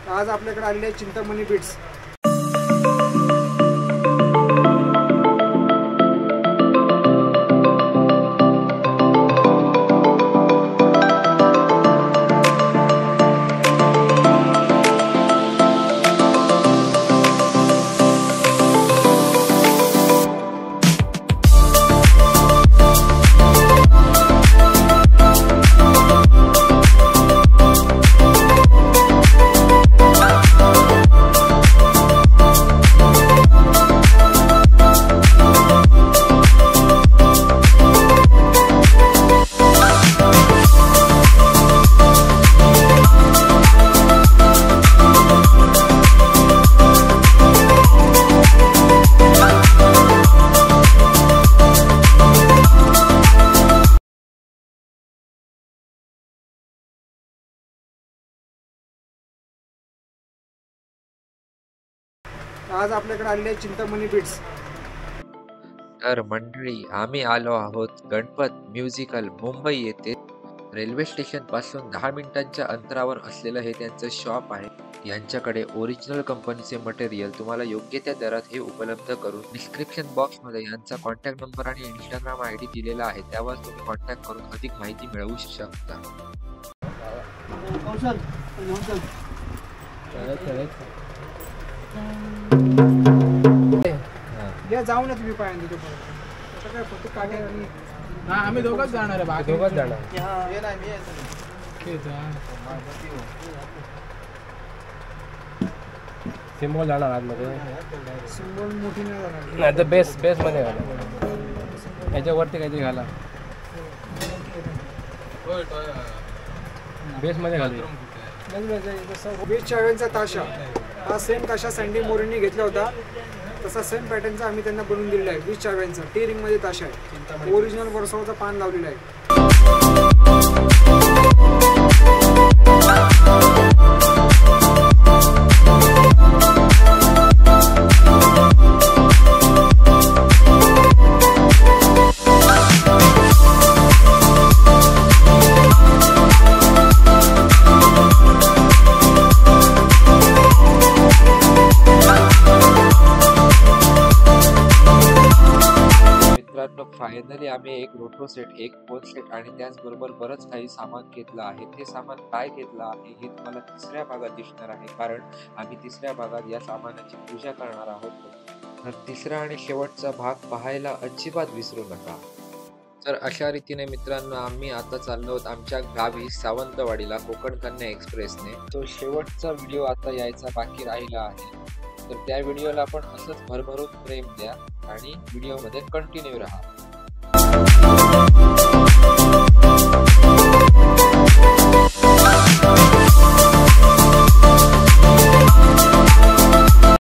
आज आपल्याकडे आलेले आहे चिंतामणी बीट्स। आज आपल्याकडे आलेले आहे चिंतामणी बीट्स। तर मंडळी, आम्ही आलो आहोत गणपत म्युझिकल मुंबई येथे। रेल्वे स्टेशन पासून 10 मिनिटांच्या अंतरावर असलेलं हे त्यांचं शॉप आहे। यांच्याकडे ओरिजिनल कंपनीचे मटेरियल तुम्हाला योग्य त्या दरात हे उपलब्ध करून डिस्क्रिप्शन बॉक्स मध्ये यांचा कॉन्टॅक्ट नंबर आणि इंस्टाग्राम आयडी दिलेला आहे, त्यावर तुम्ही कॉन्टॅक्ट करून अधिक माहिती मिळवू शकता। या जाऊ ना तुम्ही पायांनी तो आता काय फक्त काटे आणि हां आम्ही दोघंच जाणार आहे, बाकी दोघंच जाणार। हे नाही मी सिम्बॉल जाणार आतमध्ये, सिम्बॉल मोठी नाही जाणार, नाही तर बेस मध्ये घाला, याच्यावरती काहीतरी घाला, बेस मध्ये घालू। बीच चाव्यांचा ताशा हा सेम ताशा सँडी मोरेंनी घेतला होता, तसा सेम पॅटर्नचा आम्ही त्यांना बनवून दिलेला आहे। बीच चाव्यांचा टी रिंग मध्ये ताशा आहे, ओरिजिनल वर्सोवाचा पान लावलेला आहे। फायनली आम्ही एक रोटो सेट, एक फोन सेट आणि त्याचबरोबर बरंच काही सामान घेतलं आहे। ते सामान काय घेतलं आहे हे तुम्हाला तिसऱ्या भागात दिसणार आहे, कारण आम्ही तिसऱ्या भागात या सामानाची पूजा करणार आहोत। तर तिसरा आणि शेवटचा भाग पाहायला अजिबात विसरू नका। तर अशा रीतीने मित्रांनो, आम्ही आता चाललो आहोत आमच्या गावी सावंतवाडीला कोकण कन्या एक्सप्रेसने। तो शेवटचा व्हिडिओ आता यायचा बाकी राहिला आहे, तर त्या व्हिडिओला पण असंच भरभरून प्रेम द्या आणि व्हिडिओमध्ये कंटिन्यू राहा।